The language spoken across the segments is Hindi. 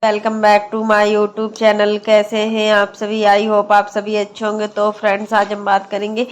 Welcome back to my YouTube channel. कैसे हैं आप सभी? आई होप आप सभी अच्छे होंगे। तो फ्रेंड्स, आज हम बात करेंगे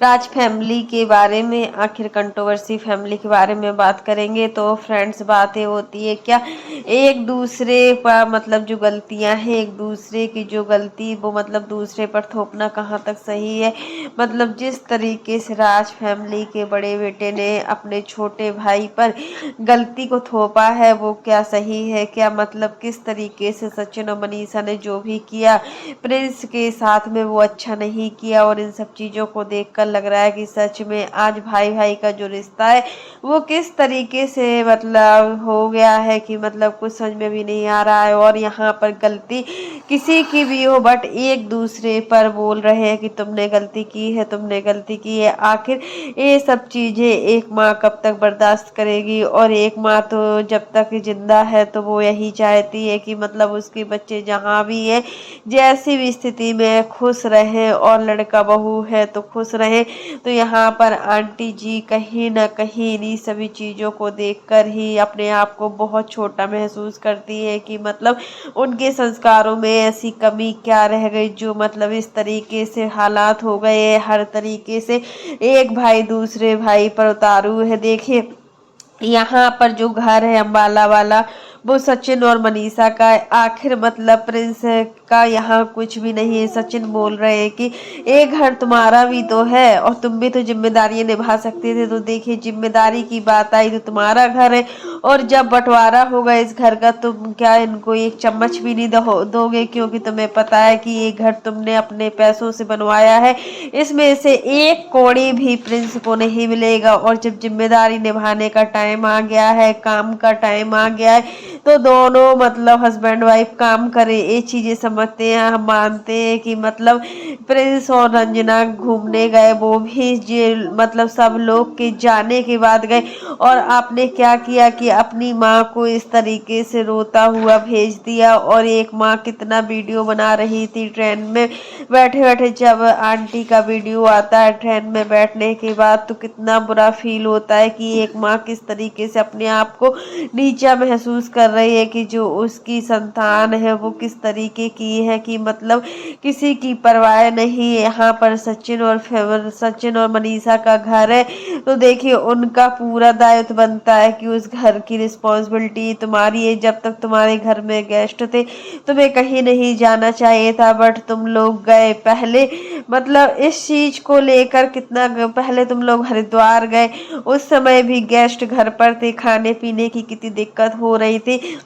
राज फैमिली के बारे में, आखिर कंट्रोवर्सी फैमिली के बारे में बात करेंगे। तो फ्रेंड्स, बातें होती है क्या, एक दूसरे पर मतलब जो गलतियां हैं, एक दूसरे की जो गलती वो मतलब दूसरे पर थोपना कहाँ तक सही है। मतलब जिस तरीके से राज फैमिली के बड़े बेटे ने अपने छोटे भाई पर गलती को थोपा है, वो क्या सही है? क्या मतलब किस तरीके से सचिन और मनीषा ने जो भी किया प्रिंस के साथ में, वो अच्छा नहीं किया। और इन सब चीज़ों को देखकर लग रहा है कि सच में आज भाई भाई का जो रिश्ता है वो किस तरीके से मतलब हो गया है कि मतलब कुछ समझ में भी नहीं आ रहा है। और यहाँ पर गलती किसी की भी हो, बट एक दूसरे पर बोल रहे हैं कि तुमने गलती की है, तुमने गलती की है। आखिर ये सब चीज़ें एक माँ कब तक बर्दाश्त करेगी? और एक माँ तो जब तक जिंदा है तो वो यही चाहती है कि मतलब उसके बच्चे जहाँ भी है, जैसी भी स्थिति में खुश रहे, और लड़का बहू है तो खुश रहे। तो यहाँ पर आंटी जी कहीं ना कहीं इन्हीं सभी चीज़ों को देखकर ही अपने आप को बहुत छोटा महसूस करती है कि मतलब उनके संस्कारों में ऐसी कमी क्या रह गई जो मतलब इस तरीके से हालात हो गए। हर तरीके से एक भाई दूसरे भाई पर उतारू है। देखिए, यहाँ पर जो घर है अम्बाला वाला, वो सचिन और मनीषा का है। आखिर मतलब प्रिंस का यहाँ कुछ भी नहीं है। सचिन बोल रहे हैं कि ये घर तुम्हारा भी तो है और तुम भी तो जिम्मेदारियां निभा सकते थे। तो देखिए, जिम्मेदारी की बात आई तो तुम्हारा घर है, और जब बंटवारा होगा इस घर का, तुम क्या इनको एक चम्मच भी नहीं दोगे? क्योंकि तुम्हें पता है कि ये घर तुमने अपने पैसों से बनवाया है, इसमें से एक कौड़ी भी प्रिंस को नहीं मिलेगा। और जब जिम्मेदारी निभाने का टाइम आ गया है, काम का टाइम आ गया है, तो दोनों मतलब हस्बैंड वाइफ काम करे, ये चीजें समझते हैं। हम मानते हैं कि मतलब प्रिंस और रंजना घूमने गए, वो भी मतलब सब लोग के जाने के बाद गए। और आपने क्या किया कि अपनी माँ को इस तरीके से रोता हुआ भेज दिया। और एक माँ कितना वीडियो बना रही थी ट्रेन में बैठे बैठे। जब आंटी का वीडियो आता है ट्रेन में बैठने के बाद, तो कितना बुरा फील होता है कि एक माँ किस तरीके से अपने आप को नीचा महसूस कर रही है कि जो उसकी संतान है वो किस तरीके की है कि मतलब किसी की परवाह नहीं है। यहाँ पर सचिन और मनीषा का घर है, तो देखिए उनका पूरा दायित्व बनता है कि उस घर की रिस्पॉन्सिबिलिटी तुम्हारी है। जब तक तुम्हारे घर में गेस्ट थे, तुम्हें कहीं नहीं जाना चाहिए था, बट तुम लोग गए। पहले मतलब इस चीज को लेकर कितना पहले तुम लोग हरिद्वार गए, उस समय भी गेस्ट घर पर थे, खाने पीने की कितनी दिक्कत हो रही थी।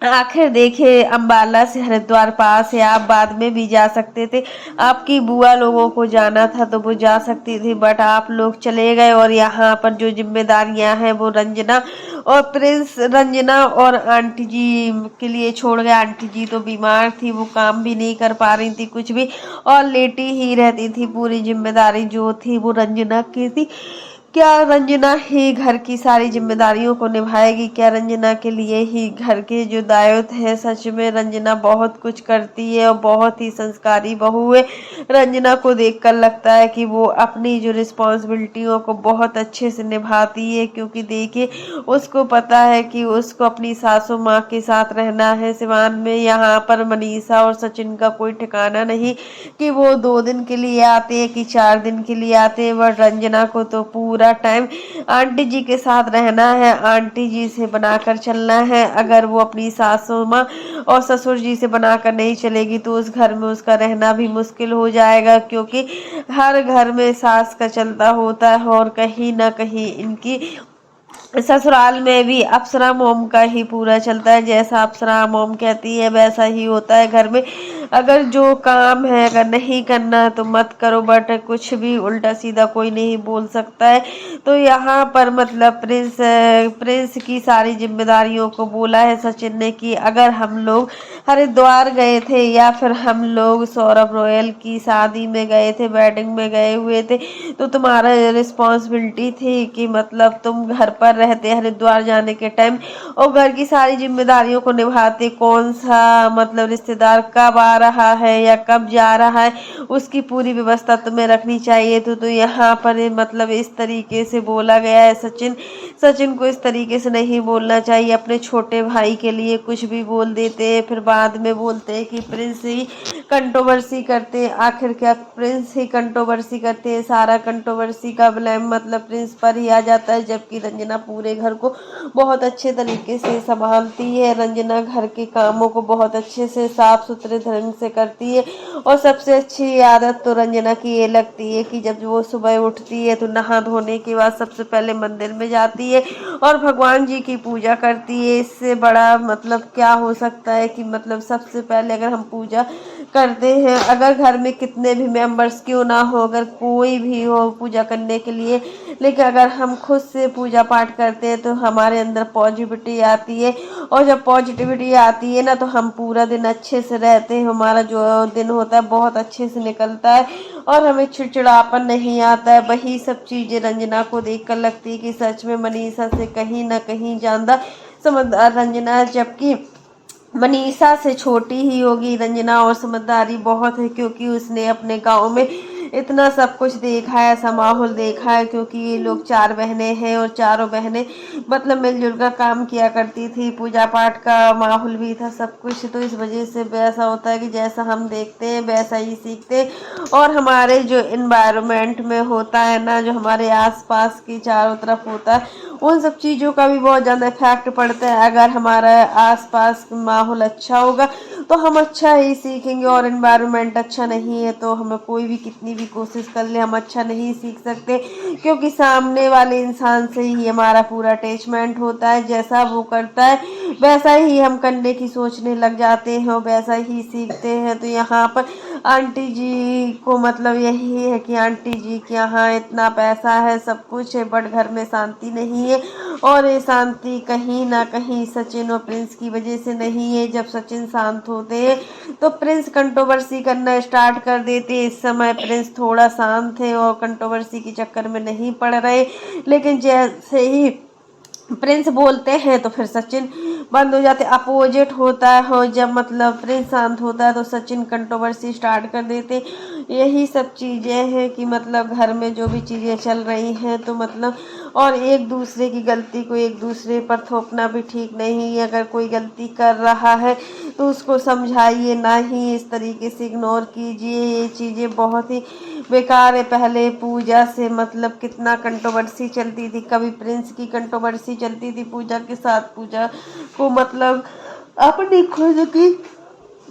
आखिर देखिए, अंबाला से हरिद्वार पास है, आप बाद में भी जा सकते थे। आपकी बुआ लोगों को जाना था तो वो जा सकती थी, बट आप लोग चले गए। और यहाँ पर जो जिम्मेदारियां हैं वो रंजना और प्रिंस, रंजना और आंटी जी के लिए छोड़ गए। आंटी जी तो बीमार थी, वो काम भी नहीं कर पा रही थी कुछ भी, और लेटी ही रहती थी। पूरी जिम्मेदारी जो थी वो रंजना की थी। क्या रंजना ही घर की सारी जिम्मेदारियों को निभाएगी? क्या रंजना के लिए ही घर के जो दायित्व है? सच में रंजना बहुत कुछ करती है और बहुत ही संस्कारी बहू है। रंजना को देखकर लगता है कि वो अपनी जो रिस्पॉन्सिबिलिटियों को बहुत अच्छे से निभाती है, क्योंकि देखिए उसको पता है कि उसको अपनी सासू माँ के साथ रहना है सिवान में। यहाँ पर मनीषा और सचिन का कोई ठिकाना नहीं कि वो 2 दिन के लिए आते हैं कि 4 दिन के लिए आते हैं, बट रंजना को तो पूरा टाइम आंटी जी के साथ रहना है, आंटी जी से बनाकर चलना है। अगर वो अपनी सासू माँ और ससुर जी से बनाकर नहीं चलेगी तो उस घर में उसका रहना भी मुश्किल हो जाएगा, क्योंकि हर घर में सास का चलता होता है। और कहीं ना कहीं इनकी ससुराल में भी अप्सरा मोम का ही पूरा चलता है। जैसा अप्सरा मोम कहती है वैसा ही होता है घर में। अगर जो काम है अगर नहीं करना है तो मत करो, बट कुछ भी उल्टा सीधा कोई नहीं बोल सकता है। तो यहाँ पर मतलब प्रिंस की सारी जिम्मेदारियों को बोला है सचिन ने कि अगर हम लोग हरिद्वार गए थे या फिर हम लोग सौरभ रॉयल की शादी में गए थे, वेडिंग में गए हुए थे, तो तुम्हारा रिस्पॉन्सिबिलिटी थी कि मतलब तुम घर पर रहते हरिद्वार जाने के टाइम और घर की सारी जिम्मेदारियों को निभाते। कौन सा मतलब रिश्तेदार कब आ रहा है या कब जा रहा है, उसकी पूरी व्यवस्था तुम्हें रखनी चाहिए। तो यहाँ पर मतलब इस तरीके से बोला गया है। सचिन को इस तरीके से नहीं बोलना चाहिए। अपने छोटे भाई के लिए कुछ भी बोल देते हैं, फिर बाद में बोलते हैं कि प्रिंस ही कंट्रोवर्सी करते हैं। आखिर क्या प्रिंस ही कंट्रोवर्सी करते हैं? सारा कंट्रोवर्सी का ब्लेम मतलब प्रिंस पर ही आ जाता है, जबकि रंजना पूरे घर को बहुत अच्छे तरीके से संभालती है। रंजना घर के कामों को बहुत अच्छे से साफ सुथरे ढंग से करती है। और सबसे अच्छी आदत तो रंजना की ये लगती है कि जब वो सुबह उठती है तो नहा धोने के बाद सबसे पहले मंदिर में जाती है और भगवान जी की पूजा करती है। इससे बड़ा मतलब क्या हो सकता है कि मतलब सबसे पहले अगर हम पूजा करते हैं, अगर घर में कितने भी मेंबर्स क्यों ना हो, अगर कोई भी हो पूजा करने के लिए, लेकिन अगर हम खुद से पूजा पाठ करते हैं तो हमारे अंदर पॉजिटिविटी आती है। और जब पॉजिटिविटी आती है ना तो हम पूरा दिन अच्छे से रहते हैं। हमारा जो दिन होता है बहुत अच्छे से निकलता है और हमें चिड़चिड़ापन नहीं आता है। वही सब चीज़ें रंजना को देखकर लगती है कि सच में मनीषा से कहीं ना कहीं ज़्यादा समझदार रंजना है, जबकि मनीषा से छोटी ही होगी रंजना और समझदारी बहुत है, क्योंकि उसने अपने गांव में इतना सब कुछ देखा है, ऐसा माहौल देखा है। क्योंकि ये लोग 4 बहनें हैं और चारों बहनें मतलब मिलजुल कर काम किया करती थी। पूजा पाठ का माहौल भी था सब कुछ। तो इस वजह से वैसा होता है कि जैसा हम देखते हैं वैसा ही सीखते हैं। और हमारे जो इन्वायरमेंट में होता है ना, जो हमारे आसपास की चारों तरफ होता है, उन सब चीज़ों का भी बहुत ज़्यादा इफेक्ट पड़ता है। अगर हमारा आसपास माहौल अच्छा होगा तो हम अच्छा ही सीखेंगे, और इन्वायरमेंट अच्छा नहीं है तो हमें कोई भी कितनी भी कोशिश कर ले हम अच्छा नहीं सीख सकते। क्योंकि सामने वाले इंसान से ही हमारा पूरा अटैचमेंट होता है। जैसा वो करता है वैसा ही हम करने की सोचने लग जाते हैं और वैसा ही सीखते हैं। तो यहाँ पर आंटी जी को मतलब यही है कि आंटी जी के यहाँ इतना पैसा है, सब कुछ है, बट घर में शांति नहीं है। और ये शांति कहीं ना कहीं सचिन और प्रिंस की वजह से नहीं है। जब सचिन शांत होते हैं तो प्रिंस कंट्रोवर्सी करना स्टार्ट कर देते। इस समय प्रिंस थोड़ा शांत है और कंट्रोवर्सी के चक्कर में नहीं पड़ रहे, लेकिन जैसे ही प्रिंस बोलते हैं तो फिर सचिन बंद हो जाते। अपोजिट होता है। और जब मतलब प्रिंस शांत होता है तो सचिन कंट्रोवर्सी स्टार्ट कर देते। यही सब चीज़ें हैं कि मतलब घर में जो भी चीज़ें चल रही हैं तो मतलब, और एक दूसरे की गलती को एक दूसरे पर थोपना भी ठीक नहीं है। अगर कोई गलती कर रहा है तो उसको समझाइए, ना ही इस तरीके से इग्नोर कीजिए। ये चीज़ें बहुत ही बेकार है। पहले पूजा से मतलब कितना कंट्रोवर्सी चलती थी, कभी प्रिंस की कंट्रोवर्सी चलती थी पूजा के साथ। पूजा को मतलब अपनी खुद की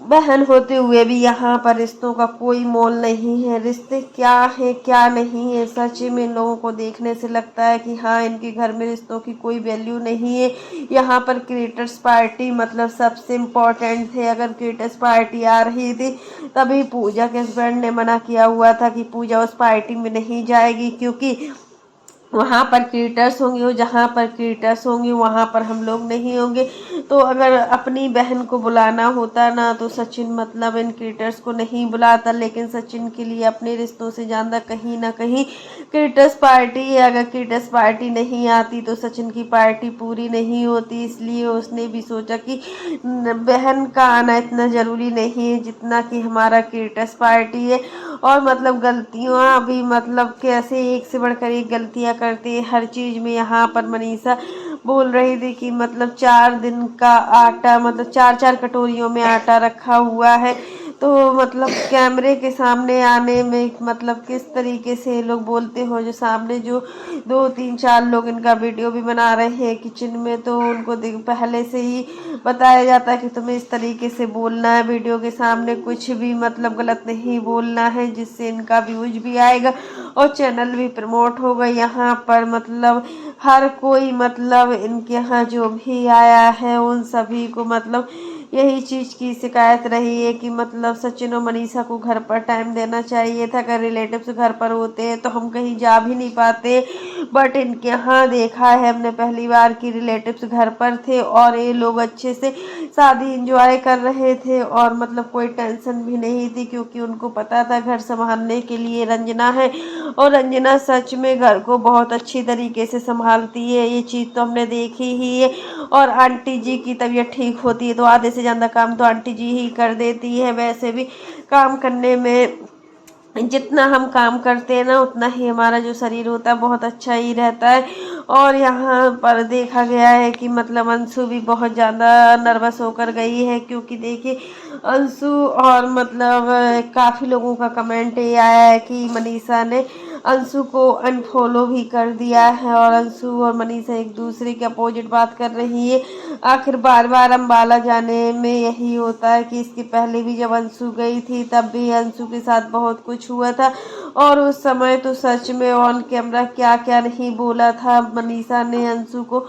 बहन होते हुए भी यहाँ पर रिश्तों का कोई मोल नहीं है। रिश्ते क्या है क्या नहीं है, सच में लोगों को देखने से लगता है कि हाँ इनके घर में रिश्तों की कोई वैल्यू नहीं है। यहाँ पर क्रिएटर्स पार्टी मतलब सबसे इम्पोर्टेंट थे। अगर क्रिएटर्स पार्टी आ रही थी तभी पूजा के हस्बैंड ने मना किया हुआ था कि पूजा उस पार्टी में नहीं जाएगी, क्योंकि वहाँ पर क्रिएटर्स होंगे और जहाँ पर क्रिएटर्स होंगे वहाँ पर हम लोग नहीं होंगे। तो अगर अपनी बहन को बुलाना होता ना तो सचिन मतलब इन क्रिएटर्स को नहीं बुलाता, लेकिन सचिन के लिए अपने रिश्तों से ज़्यादा कहीं ना कहीं क्रिएटर्स पार्टी है। अगर क्रिएटर्स पार्टी नहीं आती तो सचिन की पार्टी पूरी नहीं होती। इसलिए उसने भी सोचा कि बहन का आना इतना ज़रूरी नहीं है जितना कि हमारा क्रिएटर्स पार्टी है। और मतलब गलतियाँ भी मतलब कैसे एक से बढ़कर एक गलतियाँ करते हैं हर चीज़ में। यहाँ पर मनीषा बोल रही थी कि मतलब 4 दिन का आटा मतलब 4-4 कटोरियों में आटा रखा हुआ है। तो मतलब कैमरे के सामने आने में मतलब किस तरीके से ये लोग बोलते हो, जो सामने जो 2-3-4 लोग इनका वीडियो भी बना रहे हैं किचन में, तो उनको पहले से ही बताया जाता है कि तुम्हें इस तरीके से बोलना है, वीडियो के सामने कुछ भी मतलब गलत नहीं बोलना है, जिससे इनका व्यूज भी आएगा और चैनल भी प्रमोट होगा। यहाँ पर मतलब हर कोई मतलब इनके यहाँ जो भी आया है उन सभी को मतलब यही चीज़ की शिकायत रही है कि मतलब सचिन और मनीषा को घर पर टाइम देना चाहिए था। अगर रिलेटिव्स घर पर होते हैं तो हम कहीं जा भी नहीं पाते, बट इनके यहाँ देखा है हमने पहली बार कि रिलेटिव्स घर पर थे और ये लोग अच्छे से शादी एंजॉय कर रहे थे और मतलब कोई टेंशन भी नहीं थी, क्योंकि उनको पता था घर संभालने के लिए रंजना है। और रंजना सच में घर को बहुत अच्छी तरीके से संभालती है, ये चीज़ तो हमने देखी ही है। और आंटी जी की तबीयत ठीक होती है तो आधे से ज़्यादा काम तो आंटी जी ही कर देती है। वैसे भी काम करने में जितना हम काम करते हैं ना उतना ही हमारा जो शरीर होता है बहुत अच्छा ही रहता है। और यहाँ पर देखा गया है कि मतलब अंशु भी बहुत ज़्यादा नर्वस होकर गई है, क्योंकि देखिए अंशु और मतलब काफ़ी लोगों का कमेंट ये आया है कि मनीषा ने अंशु को अनफॉलो भी कर दिया है और अंशु और मनीषा एक दूसरे के अपोजिट बात कर रही है। आखिर बार बार अम्बाला जाने में यही होता है कि इसके पहले भी जब अंशु गई थी तब भी अंशु के साथ बहुत कुछ हुआ था और उस समय तो सच में ऑन कैमरा क्या क्या नहीं बोला था मनीषा ने अंशु को,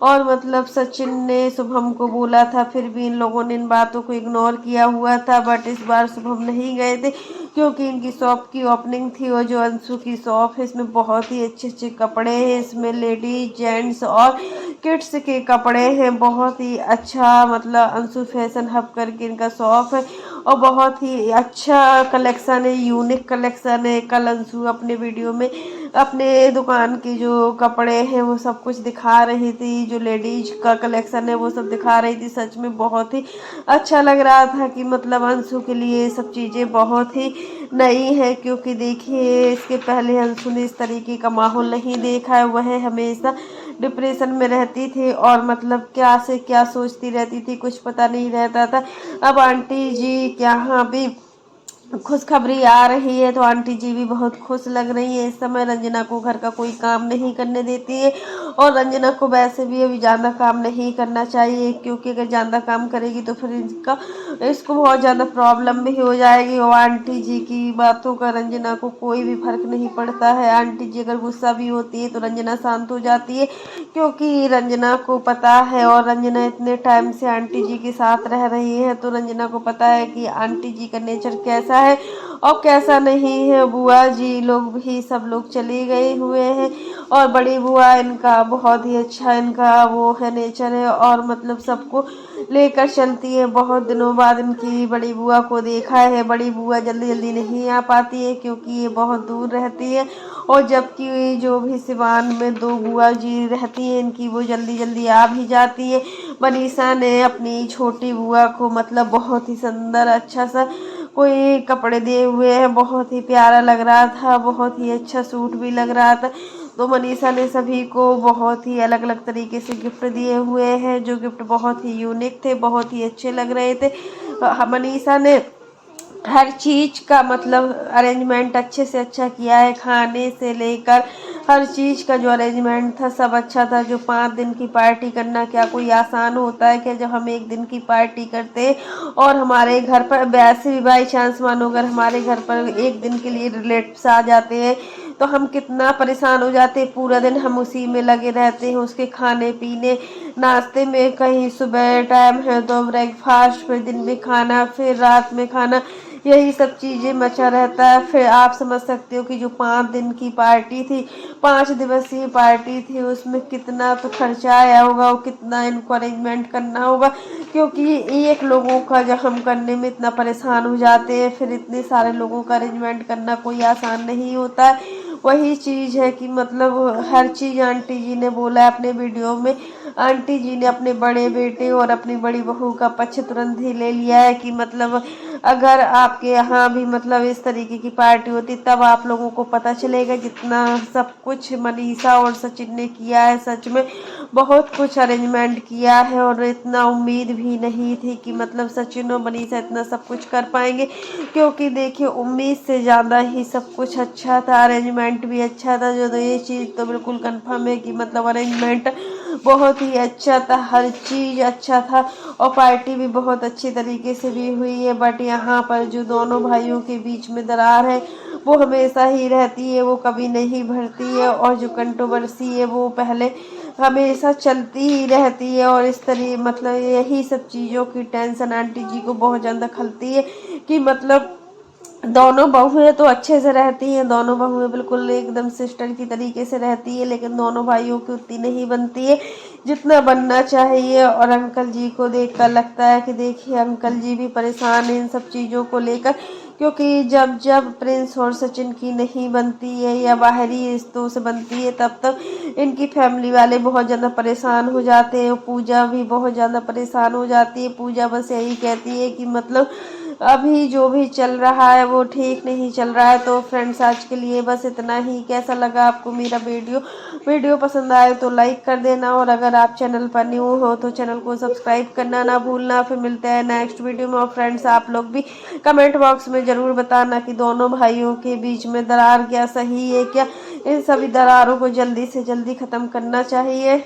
और मतलब सचिन ने शुभम को बोला था, फिर भी इन लोगों ने इन बातों को इग्नोर किया हुआ था। बट इस बार शुभम नहीं गए थे क्योंकि इनकी शॉप की ओपनिंग थी और जो अंशु की शॉप है इसमें बहुत ही अच्छे अच्छे कपड़े हैं। इसमें लेडीज जेंट्स और किड्स के कपड़े हैं, बहुत ही अच्छा मतलब अंशु फैशन हब करके इनका शॉप है और बहुत ही अच्छा कलेक्शन है, यूनिक कलेक्शन है। कल अंशु अपने वीडियो में अपने दुकान की जो कपड़े हैं वो सब कुछ दिखा रही थी, जो लेडीज का कलेक्शन है वो सब दिखा रही थी। सच में बहुत ही अच्छा लग रहा था कि मतलब अंशु के लिए सब चीज़ें बहुत ही नई है, क्योंकि देखिए इसके पहले अंशु ने इस तरीके का माहौल नहीं देखा है। वह हमेशा डिप्रेशन में रहती थी और मतलब क्या से क्या सोचती रहती थी कुछ पता नहीं रहता था। अब आंटी जी के यहाँ भी खुशखबरी आ रही है तो आंटी जी भी बहुत खुश लग रही है। इस समय रंजना को घर का कोई काम नहीं करने देती है और रंजना को वैसे भी अभी ज़्यादा काम नहीं करना चाहिए, क्योंकि अगर ज़्यादा काम करेगी तो फिर इसको बहुत ज़्यादा प्रॉब्लम भी हो जाएगी। और आंटी जी की बातों का रंजना को कोई भी फर्क नहीं पड़ता है। आंटी जी अगर गुस्सा भी होती है तो रंजना शांत हो जाती है, क्योंकि रंजना को पता है और रंजना इतने टाइम से आंटी जी के साथ रह रही है तो रंजना को पता है कि आंटी जी का नेचर कैसा है और कैसा नहीं है। बुआ जी लोग भी सब लोग चले गए हुए हैं और बड़ी बुआ इनका बहुत ही अच्छा इनका वो है नेचर है और मतलब सबको लेकर चलती है। बहुत दिनों बाद इनकी बड़ी बुआ को देखा है। बड़ी बुआ जल्दी जल्दी नहीं आ पाती है क्योंकि ये बहुत दूर रहती है और जबकि जो भी सिवान में दो बुआ जी रहती हैं इनकी वो जल्दी जल्दी आ भी जाती है। मनीषा ने अपनी छोटी बुआ को मतलब बहुत ही सुंदर अच्छा सा कोई कपड़े दिए हुए हैं, बहुत ही प्यारा लग रहा था, बहुत ही अच्छा सूट भी लग रहा था। तो मनीषा ने सभी को बहुत ही अलग अलग तरीके से गिफ्ट दिए हुए हैं, जो गिफ्ट बहुत ही यूनिक थे, बहुत ही अच्छे लग रहे थे। मनीषा ने हर चीज का मतलब अरेंजमेंट अच्छे से अच्छा किया है, खाने से लेकर हर चीज का जो अरेंजमेंट था सब अच्छा था। जो 5 दिन की पार्टी करना क्या कोई आसान होता है क्या, जब हम एक दिन की पार्टी करते हैं और हमारे घर पर वैसे भी बाई चांस मानो अगर हमारे घर पर एक दिन के लिए रिलेटिव्स आ जाते हैं तो हम कितना परेशान हो जाते हैं। पूरा दिन हम उसी में लगे रहते हैं, उसके खाने पीने नाश्ते में, कहीं सुबह टाइम है तो ब्रेकफास्ट, फिर दिन में खाना, फिर रात में खाना, यही सब चीज़ें मचा रहता है। फिर आप समझ सकते हो कि जो 5 दिन की पार्टी थी, 5 दिवसीय पार्टी थी, उसमें कितना तो खर्चा आया होगा और कितना इनको अरेंजमेंट करना होगा, क्योंकि एक लोगों का जब हम करने में इतना परेशान हो जाते हैं फिर इतने सारे लोगों का अरेंजमेंट करना कोई आसान नहीं होता है। वही चीज़ है कि मतलब हर चीज़ आंटी जी ने बोला है अपने वीडियो में। आंटी जी ने अपने बड़े बेटे और अपनी बड़ी बहू का पक्ष तुरंत ही ले लिया है कि मतलब अगर आपके यहाँ भी मतलब इस तरीके की पार्टी होती तब आप लोगों को पता चलेगा। जितना सब कुछ मनीषा और सचिन ने किया है, सच में बहुत कुछ अरेंजमेंट किया है और इतना उम्मीद भी नहीं थी कि मतलब सचिन और मनीषा इतना सब कुछ कर पाएंगे, क्योंकि देखिए उम्मीद से ज़्यादा ही सब कुछ अच्छा था, अरेंजमेंट भी अच्छा था। जो तो ये चीज़ तो बिल्कुल कंफर्म है कि मतलब अरेंजमेंट बहुत ही अच्छा था, हर चीज़ अच्छा था और पार्टी भी बहुत अच्छी तरीके से भी हुई है। बट यहाँ पर जो दोनों भाइयों के बीच में दरार है वो हमेशा ही रहती है, वो कभी नहीं भरती है और जो कंट्रोवर्सी है वो पहले हमेशा चलती ही रहती है। और इस तरह मतलब यही सब चीज़ों की टेंशन आंटी जी को बहुत ज़्यादा खलती है कि मतलब दोनों बहुएं तो अच्छे से रहती हैं, दोनों बहुएं बिल्कुल एकदम सिस्टर की तरीके से रहती है, लेकिन दोनों भाइयों की उतनी नहीं बनती है जितना बनना चाहिए। और अंकल जी को देखकर लगता है कि देखिए अंकल जी भी परेशान हैं इन सब चीज़ों को लेकर, क्योंकि जब जब प्रिंस और सचिन की नहीं बनती है या बाहरी रिश्तों से बनती है तब तब इनकी फैमिली वाले बहुत ज़्यादा परेशान हो जाते हैं। पूजा भी बहुत ज़्यादा परेशान हो जाती है। पूजा बस यही कहती है कि मतलब अभी जो भी चल रहा है वो ठीक नहीं चल रहा है। तो फ्रेंड्स आज के लिए बस इतना ही। कैसा लगा आपको मेरा वीडियो पसंद आए तो लाइक कर देना, और अगर आप चैनल पर न्यू हो तो चैनल को सब्सक्राइब करना ना भूलना। फिर मिलते हैं नेक्स्ट वीडियो में। और फ्रेंड्स आप लोग भी कमेंट बॉक्स में ज़रूर बताना कि दोनों भाइयों के बीच में दरार क्या सही है क्या, इन सभी दरारों को जल्दी से जल्दी ख़त्म करना चाहिए।